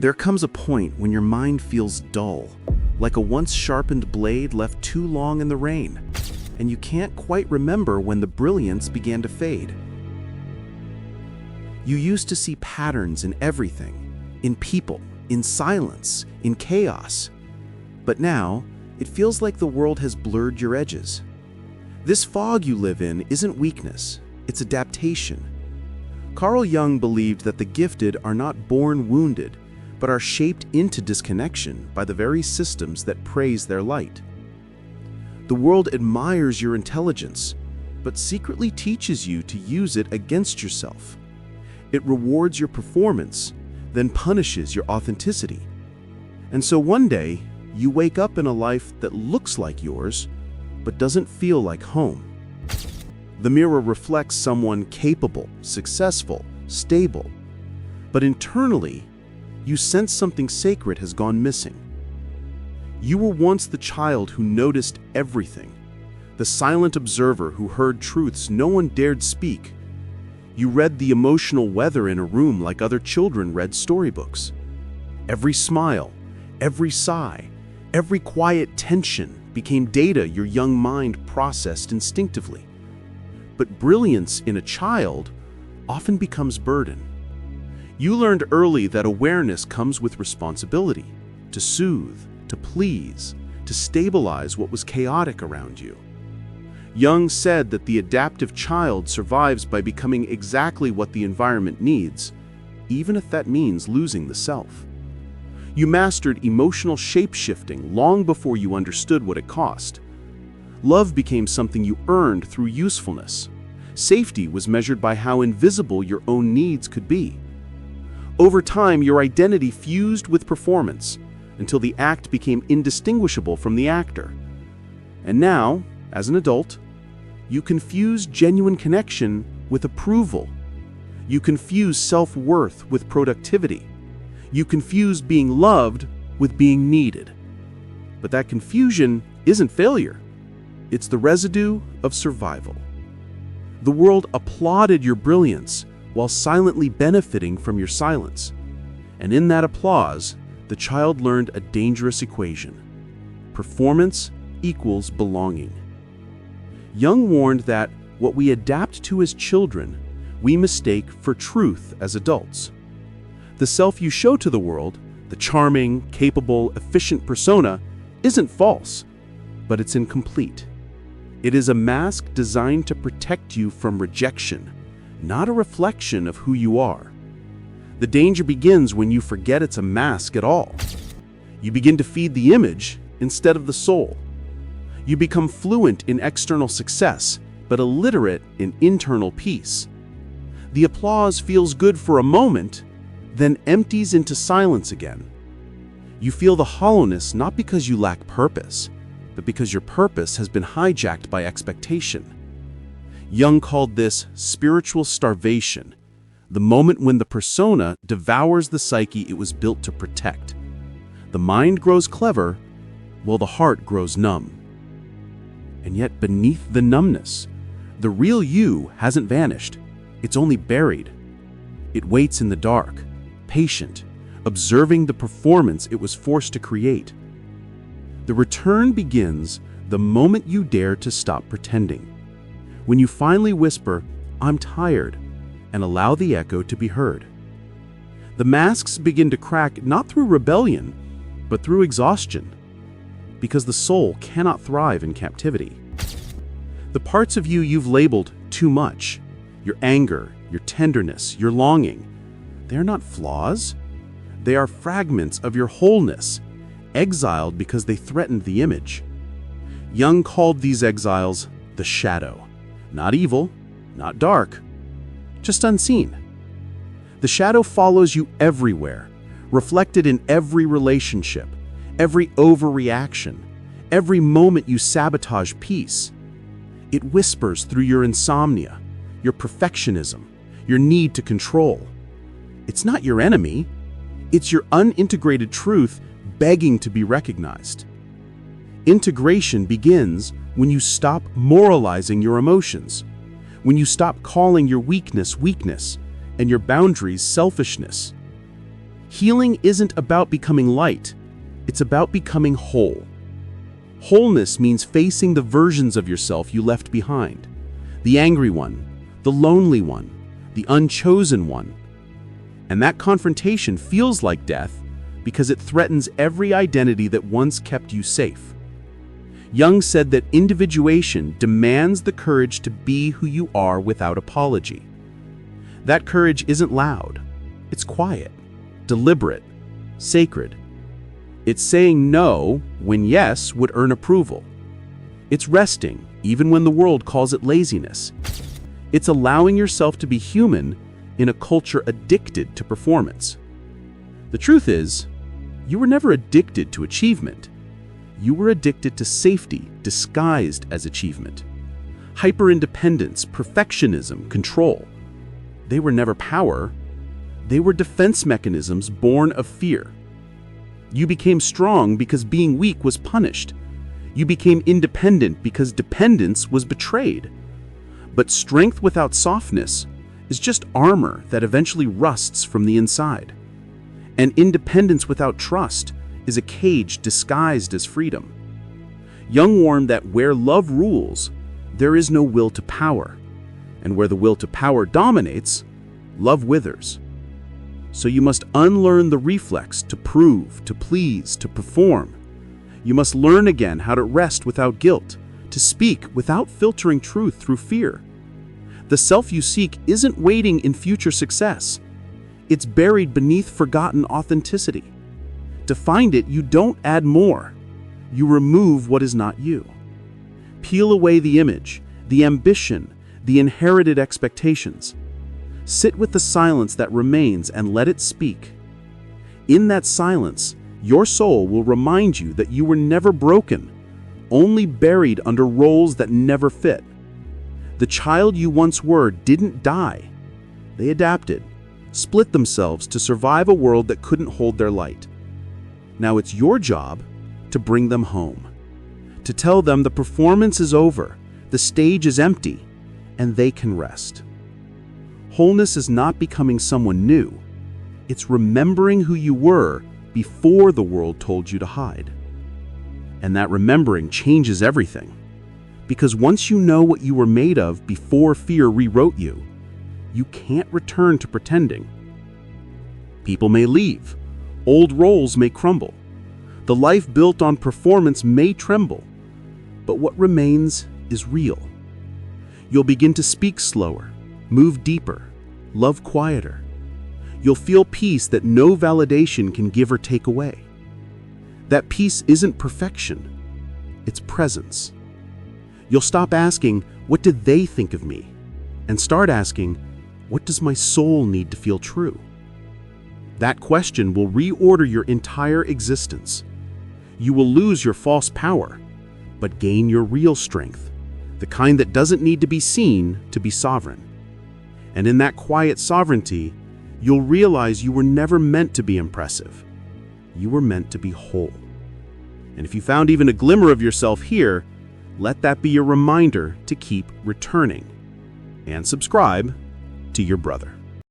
There comes a point when your mind feels dull, like a once sharpened blade left too long in the rain, and you can't quite remember when the brilliance began to fade. You used to see patterns in everything, in people, in silence, in chaos. But now, it feels like the world has blurred your edges. This fog you live in isn't weakness, it's adaptation. Carl Jung believed that the gifted are not born wounded, but are shaped into disconnection by the very systems that praise their light. The world admires your intelligence, but secretly teaches you to use it against yourself. It rewards your performance, then punishes your authenticity. And so one day, you wake up in a life that looks like yours, but doesn't feel like home. The mirror reflects someone capable, successful, stable, but internally, you sense something sacred has gone missing. You were once the child who noticed everything, the silent observer who heard truths no one dared speak. You read the emotional weather in a room like other children read storybooks. Every smile, every sigh, every quiet tension became data your young mind processed instinctively. But brilliance in a child often becomes burden. You learned early that awareness comes with responsibility, to soothe, to please, to stabilize what was chaotic around you. Jung said that the adaptive child survives by becoming exactly what the environment needs, even if that means losing the self. You mastered emotional shape-shifting long before you understood what it cost. Love became something you earned through usefulness. Safety was measured by how invisible your own needs could be. Over time, your identity fused with performance until the act became indistinguishable from the actor. And now, as an adult, you confuse genuine connection with approval. You confuse self-worth with productivity. You confuse being loved with being needed. But that confusion isn't failure. It's the residue of survival. The world applauded your brilliance while silently benefiting from your silence. And in that applause, the child learned a dangerous equation. Performance equals belonging. Jung warned that what we adapt to as children, we mistake for truth as adults. The self you show to the world, the charming, capable, efficient persona, isn't false, but it's incomplete. It is a mask designed to protect you from rejection, not a reflection of who you are. The danger begins when you forget it's a mask at all. You begin to feed the image instead of the soul. You become fluent in external success, but illiterate in internal peace. The applause feels good for a moment, then empties into silence again. You feel the hollowness not because you lack purpose, but because your purpose has been hijacked by expectation. Jung called this spiritual starvation, the moment when the persona devours the psyche it was built to protect. The mind grows clever, while the heart grows numb. And yet beneath the numbness, the real you hasn't vanished. It's only buried. It waits in the dark, patient, observing the performance it was forced to create. The return begins the moment you dare to stop pretending. When you finally whisper, "I'm tired," and allow the echo to be heard. The masks begin to crack not through rebellion, but through exhaustion, because the soul cannot thrive in captivity. The parts of you you've labeled too much, your anger, your tenderness, your longing, they're not flaws. They are fragments of your wholeness, exiled because they threatened the image. Jung called these exiles the shadow. Not evil, not dark, just unseen. The shadow follows you everywhere, reflected in every relationship, every overreaction, every moment you sabotage peace. It whispers through your insomnia, your perfectionism, your need to control. It's not your enemy. It's your unintegrated truth begging to be recognized. Integration begins when you stop moralizing your emotions, when you stop calling your weakness weakness and your boundaries selfishness. Healing isn't about becoming light, it's about becoming whole. Wholeness means facing the versions of yourself you left behind. The angry one, the lonely one, the unchosen one. And that confrontation feels like death because it threatens every identity that once kept you safe. Jung said that individuation demands the courage to be who you are without apology. That courage isn't loud. It's quiet, deliberate, sacred. It's saying no when yes would earn approval. It's resting even when the world calls it laziness. It's allowing yourself to be human in a culture addicted to performance. The truth is, you were never addicted to achievement. You were addicted to safety disguised as achievement. Hyper-independence, perfectionism, control. They were never power. They were defense mechanisms born of fear. You became strong because being weak was punished. You became independent because dependence was betrayed. But strength without softness is just armor that eventually rusts from the inside. And independence without trust is a cage disguised as freedom. Jung warned that where love rules, there is no will to power. And where the will to power dominates, love withers. So you must unlearn the reflex to prove, to please, to perform. You must learn again how to rest without guilt, to speak without filtering truth through fear. The self you seek isn't waiting in future success. It's buried beneath forgotten authenticity. To find it, you don't add more. You remove what is not you. Peel away the image, the ambition, the inherited expectations. Sit with the silence that remains and let it speak. In that silence, your soul will remind you that you were never broken, only buried under roles that never fit. The child you once were didn't die. They adapted, split themselves to survive a world that couldn't hold their light. Now it's your job to bring them home, to tell them the performance is over, the stage is empty, and they can rest. Wholeness is not becoming someone new. It's remembering who you were before the world told you to hide. And that remembering changes everything. Because once you know what you were made of before fear rewrote you, you can't return to pretending. People may leave. Old roles may crumble. The life built on performance may tremble. But what remains is real. You'll begin to speak slower, move deeper, love quieter. You'll feel peace that no validation can give or take away. That peace isn't perfection, it's presence. You'll stop asking, what did they think of me? And start asking, what does my soul need to feel true? That question will reorder your entire existence. You will lose your false power, but gain your real strength, the kind that doesn't need to be seen to be sovereign. And in that quiet sovereignty, you'll realize you were never meant to be impressive. You were meant to be whole. And if you found even a glimmer of yourself here, let that be your reminder to keep returning. And subscribe to your brother.